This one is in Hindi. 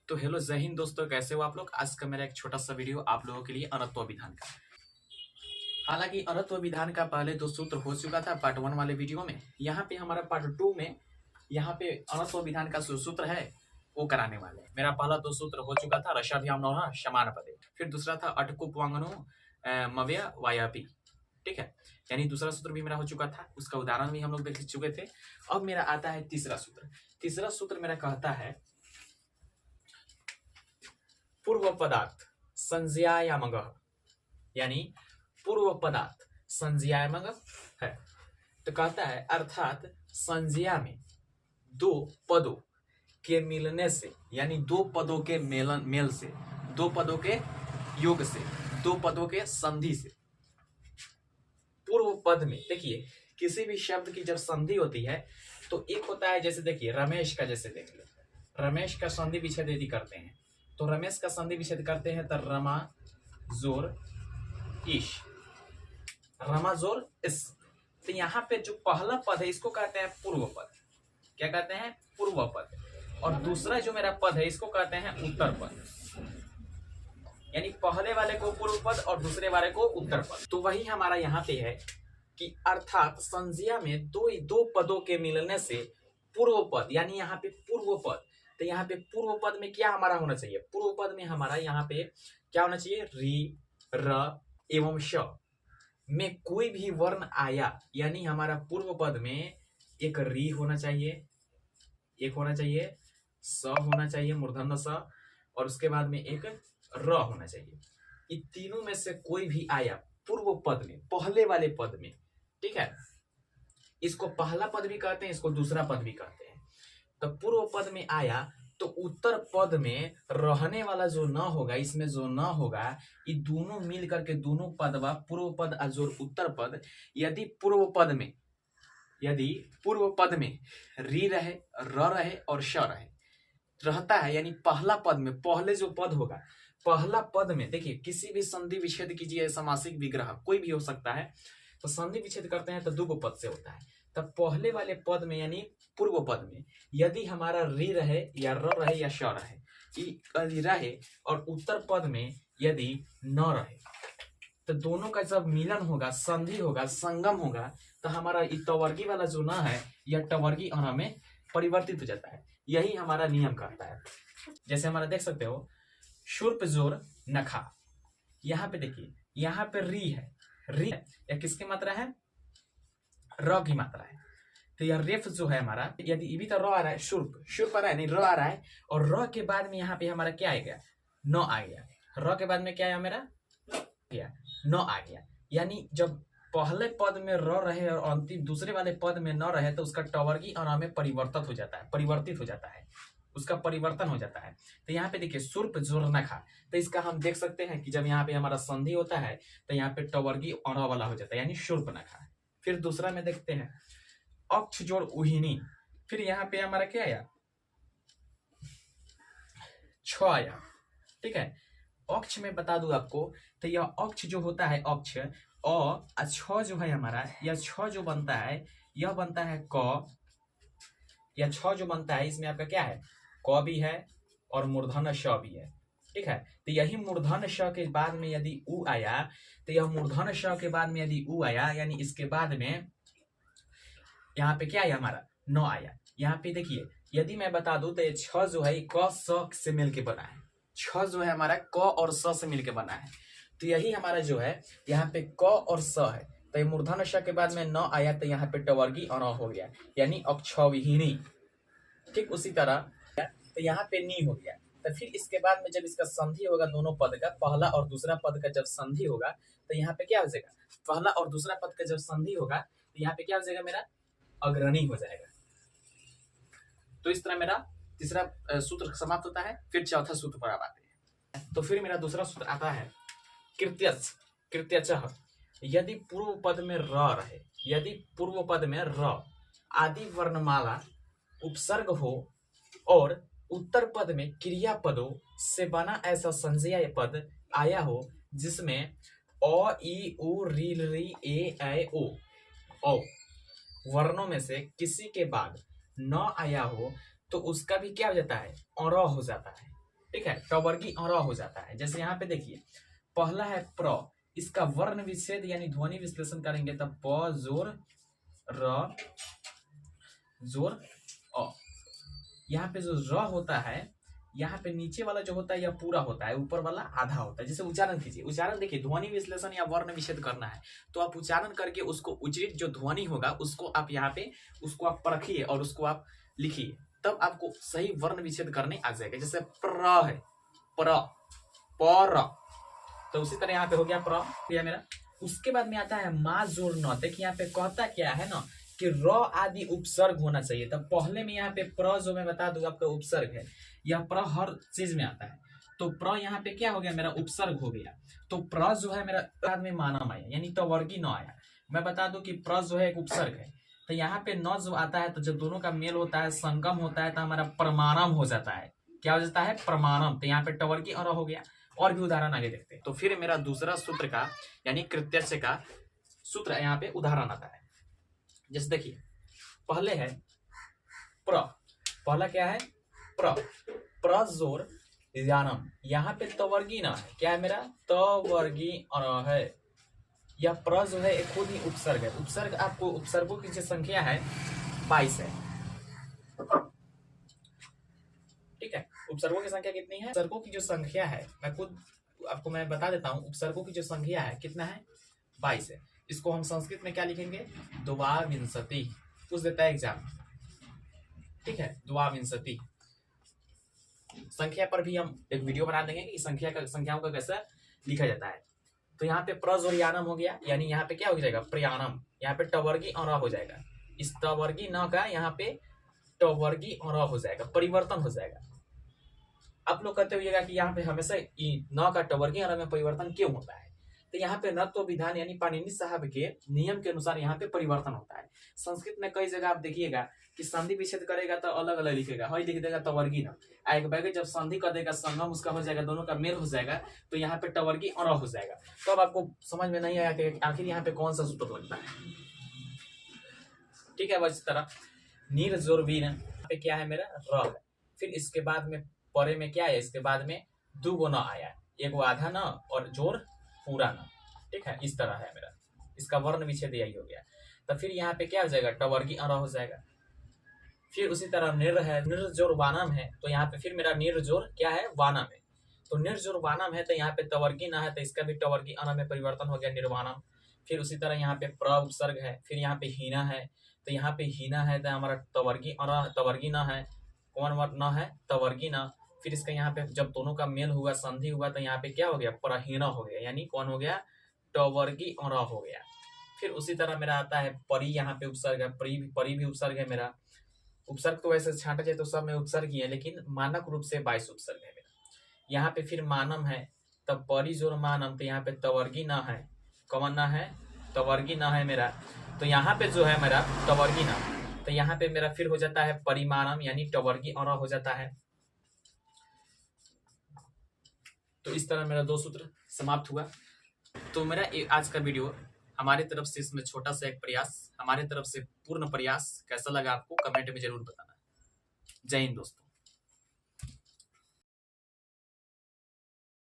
तो हेलो जय हिंद दोस्तों, कैसे हो आप लोग। आज का मेरा एक छोटा सा वीडियो आप लोगों के लिए अनत्व विधान का। हालांकि अनत्व विधान का पहले दो सूत्र हो चुका था पार्ट 1 वाले वीडियो में। यहाँ पे हमारा पार्ट 2 में यहाँ पे अनत्व विधान का जो सूत्र है वो कराने वाले हैं। मेरा पहला दो सूत्र हो चुका था, रसाभ्याम नौहा समान पदे, फिर दूसरा था अटकुप वांगनो मव्य वायापी। ठीक है, यानी दूसरा सूत्र भी मेरा हो चुका था, उसका उदाहरण भी हम लोग देख चुके थे। अब मेरा आता है तीसरा सूत्र। तीसरा सूत्र मेरा कहता है पूर्व पदार्थ संज्ञायामग, यानी पूर्व पदार्थ संज्ञायामग है। तो कहता है अर्थात संज्ञा में दो पदों के मिलने से, यानी दो पदों के मेल से, दो पदों के योग से, दो पदों के संधि से, पूर्व पद में देखिए किसी भी शब्द की जब संधि होती है तो एक होता है, जैसे देखिए रमेश का, जैसे देख लो रमेश का संधि विच्छेद यदि करते हैं तो रमेश का संधि विच्छेद करते हैं तो रमा जोर ईश, रमा जोर इस। तो यहाँ पे जो पहला पद है इसको कहते हैं पूर्व पद। क्या कहते हैं? पूर्व पद। और दूसरा जो मेरा पद है इसको कहते हैं उत्तर पद, यानी पहले वाले को पूर्व पद और दूसरे वाले को उत्तर पद। तो वही हमारा यहाँ पे है कि अर्थात संज्ञा में दो पदों के मिलने से पूर्व पद, यानी यहाँ पे पूर्व पद। तो यहाँ पे पूर्व पद में क्या हमारा होना चाहिए? पूर्व पद में हमारा यहाँ पे क्या होना चाहिए? री, र एवं श में कोई भी वर्ण आया, यानी हमारा पूर्व पद में एक री होना चाहिए, एक होना चाहिए स होना चाहिए मूर्धन्य स, और उसके बाद में एक र होना चाहिए। इन तीनों में से कोई भी आया पूर्व पद में, पहले वाले पद में। ठीक है, इसको पहला पद भी कहते हैं, इसको दूसरा पद भी कहते हैं। तो पूर्व पद में आया तो उत्तर पद में रहने वाला जो न होगा, इसमें जो न होगा, ये दोनों मिल करके दोनों पद व पूर्व पद और उत्तर पद, यदि पूर्व पद में री रहे, र रहे और श रहे रहता है, यानी पहला पद में पहले जो पद होगा, पहला पद में देखिए किसी भी संधि विच्छेद कीजिए, समासिक विग्रह कोई भी हो सकता है, तो संधि विच्छेद करते हैं तो दो पद से होता है। तब पहले वाले पद में यानी पूर्व पद में यदि हमारा री रहे या र रहे या श रहे, यदि रहे, और उत्तर पद में यदि न रहे, तो दोनों का जब मिलन होगा, संधि होगा, संगम होगा, तो हमारा टवर्गी वाला जो न है यह टवर्गी अण में परिवर्तित हो जाता है। यही हमारा नियम कहता है। जैसे हमारा देख सकते हो शुर्प जोर नखा, यहाँ पे देखिए यहाँ पे री है, री या किसकी मात्रा है? र की मात्रा है। तो यह रेफ जो है हमारा, यदि ये भी तो र आ रहा है, शुर्प आ रहा है, नहीं र आ रहा है, और र के बाद में यहाँ पे हमारा क्या आ गया? न आ गया। र के बाद में क्या आया मेरा? न आ गया। यानी जब पहले पद में र रहे और अंतिम दूसरे वाले पद में न रहे तो उसका टवर्गी अण में परिवर्तित हो जाता है, उसका परिवर्तन हो जाता है। तो यहाँ पे देखिए सुर्प जोर नखा, तो इसका हम देख सकते हैं कि जब यहाँ पे हमारा संधि होता है तो यहाँ पे टवर्गी अण वाला हो जाता है, यानी शुर्प नखा। फिर दूसरा में देखते हैं अक्ष जोड़ उहिनी, फिर यहाँ पे हमारा क्या आया? छ आया। ठीक है, अक्ष में बता दूं आपको, तो यह अक्ष जो होता है, अक्ष अ छ जो है हमारा, यह छ जो बनता है यह बनता है क, या छ जो बनता है इसमें आपका क्या है? क भी है और मूर्धन्य श भी है। ठीक है, तो यही मूर्धन्य श के बाद में यदि उ आया, तो यह मूर्धन्य श के बाद में यदि उ आया, यानी इसके बाद में यहाँ पे क्या आया? हमारा न आया। यहाँ पे देखिए यदि मैं बता दूं तो ये छ जो है क स से मिलके बना है, छ जो है हमारा क और स से मिलके बना है। तो यही हमारा जो है यहाँ पे क और स है, तो ये मूर्धन्य श के बाद में न आया तो यहाँ पे टवर्गी अण हो गया, यानी अक्षविहीनी। ठीक उसी तरह तो यहाँ पे नी हो गया। तो फिर इसके बाद में जब इसका संधि होगा, दोनों पद का पहला और दूसरा पद का जब संधि होगा तो यहाँ पे क्या हो जाएगा? पहला और दूसरा पद का जब संधि होगा तो यहाँ पे क्या हो जाएगा? मेरा अग्रणी हो जाएगा। तो इस तरह मेरा तीसरा सूत्र समाप्त होता है। फिर चौथा सूत्र पर आते हैं। तो फिर मेरा दूसरा सूत्र आता है कृत्यचः, यदि पूर्व पद में र रहे, यदि पूर्व पद में र आदि वर्णमाला उपसर्ग हो और उत्तर पद में क्रिया पदों से बना ऐसा संज्ञा पद आया हो जिसमें अ ई उ री री ए ऐ ओ वर्णों में से किसी के बाद न आया हो, तो उसका भी क्या हो जाता है? अण हो जाता है। ठीक है, टवर्गी र हो जाता है। जैसे यहाँ पे देखिए पहला है प्र, इसका वर्ण विच्छेद यानी ध्वनि विश्लेषण करेंगे तब प जोर र जोर अ। यहाँ पे जो र होता है, यहाँ पे नीचे वाला जो होता है यह पूरा होता है, ऊपर वाला आधा होता है। जैसे उच्चारण कीजिए, उच्चारण देखिए, ध्वनि विश्लेषण या वर्ण विच्छेद करना है तो आप उच्चारण करके उसको उच्चरित जो ध्वनि होगा उसको आप यहाँ पे उसको आप परखिए और उसको आप लिखिए, तब आपको सही वर्ण विच्छेद करने आ जाएगा। जैसे प्र है, प्र पर, तो उसी तरह यहाँ पे हो गया प्र किया मेरा। उसके बाद में आता है मा जोर न। देखिए यहाँ पे कहता क्या है ना कि र आदि उपसर्ग होना चाहिए। तब पहले में यहाँ पे प्र जो मैं बता दूं आपका उपसर्ग है, यह प्र हर चीज में आता है। तो प्र यहाँ पे क्या हो गया मेरा उपसर्ग हो गया। तो प्र जो है मेरा बाद में मानम आया यानी टवर्गी न आया। मैं बता दूं कि प्र जो है एक उपसर्ग है, तो यहाँ पे न जो आता है तो जब दोनों का मेल होता है संगम होता है तो हमारा प्रमाणम हो जाता है। क्या हो जाता है? प्रमाणम। तो यहाँ पे टवर्गी अर हो गया। और भी उदाहरण आगे देखते हैं। तो फिर मेरा दूसरा सूत्र का यानी कृत्यस्य का सूत्र यहाँ पे उदाहरण आता है। जैसे देखिए पहले है प्र, पहला क्या है? प्र, प्र जोर यानम। यहाँ पे तवर्गी ना है, क्या है मेरा? तवर्गी अन है। यह प्र जो है एक खुद ही उपसर्ग है। उपसर्ग आपको उपसर्गों की जो संख्या है 22 है। ठीक है, उपसर्गों की संख्या कितनी है? उपसर्गों की जो संख्या है मैं खुद आपको मैं बता देता हूँ। उपसर्गों की जो संख्या है कितना है? 22 है। इसको हम संस्कृत में क्या लिखेंगे? द्वाविंशति। पूछ देता है एग्जाम। ठीक है, द्वाविंशति। संख्या पर भी हम एक वीडियो बना देंगे कि संख्याओं का कैसे लिखा जाता है। तो यहाँ पे प्रजोरियानम हो गया, यानी यहाँ पे क्या हो जाएगा? प्रयाणम। यहाँ पे टवर्गी और हो जाएगा। इस टवर्गी न का यहाँ पे टवर्गी और हो जाएगा, परिवर्तन हो जाएगा। आप लोग कहते होइएगा कि यहाँ पे हमेशा न का टवर्गी और में परिवर्तन क्यों होता है? तो यहाँ पे न तो विधान यानी पाणिनि साहब के नियम के अनुसार यहाँ पे परिवर्तन होता है। संस्कृत में कई जगह आप देखिएगा कि संधि विच्छेद करेगा तो अलग अलग लिखेगा, हई लिख देगा टवर्गी न। एक बैग जब संधि कर देगा संगम उसका हो जाएगा, दोनों का मेल हो जाएगा, तो यहाँ पे टवर्गी और हो जाएगा। तो अब आपको समझ में नहीं आया कि आखिर यहाँ पे कौन सा सूत्र लगता है। ठीक है, बस इस तरह नीर जोर बीन पे क्या है मेरा? र है। फिर इसके बाद में परे में क्या है? इसके बाद में दो गो न आया, एक आधा न और जोर पूरा न। ठीक है, इस तरह है मेरा। इसका वर्ण विच्छेद यही हो गया। तो फिर यहाँ पे क्या हो जाएगा? टवर्गी अर हो जाएगा। फिर उसी तरह निर है, निर जोर वानम है, तो यहाँ पे फिर मेरा निर जोर क्या है? वानम है। तो निर जोर वानम है तो यहाँ पे टवर्गी न है, तो इसका भी टवर्गी अन में परिवर्तन हो गया, निर्वाणम। फिर उसी तरह यहाँ पे प्र उपसर्ग है, फिर यहाँ पे हीना है, तो यहाँ पे हीना है तो हमारा टवर्गी अन, टवर्गी न है। कौन वर्ग न है? टवर्गी न। फिर इसका यहाँ पे जब दोनों का मेल हुआ, संधि हुआ, तो यहाँ पे क्या हो गया? प्रहीना हो गया, यानी कौन हो गया? टवर्गी अन हो गया। फिर उसी तरह मेरा आता है परी, यहाँ पे उपसर्ग है, परी भी उपसर्ग है मेरा। उपसर्ग तो वैसे छांटा जाए तो सब में उपसर्ग ही है, लेकिन मानक रूप से 22 उपसर्ग है मेरा। यहाँ पे फिर मानम है, तब परी जोर मानम, तो यहाँ पे तवर्गी ना है। कौन ना है? तवर्गी ना है मेरा। तो यहाँ पे जो है मेरा टवर्गी ना, तो यहाँ पे मेरा फिर हो जाता है परिमाणम, यानी टवर्गी और हो जाता है। तो इस तरह मेरा 2 सूत्र समाप्त हुआ। तो मेरा आज का वीडियो हमारी तरफ से इसमें छोटा सा एक प्रयास, हमारी तरफ से पूर्ण प्रयास कैसा लगा आपको कमेंट में जरूर बताना। जय हिंद दोस्तों।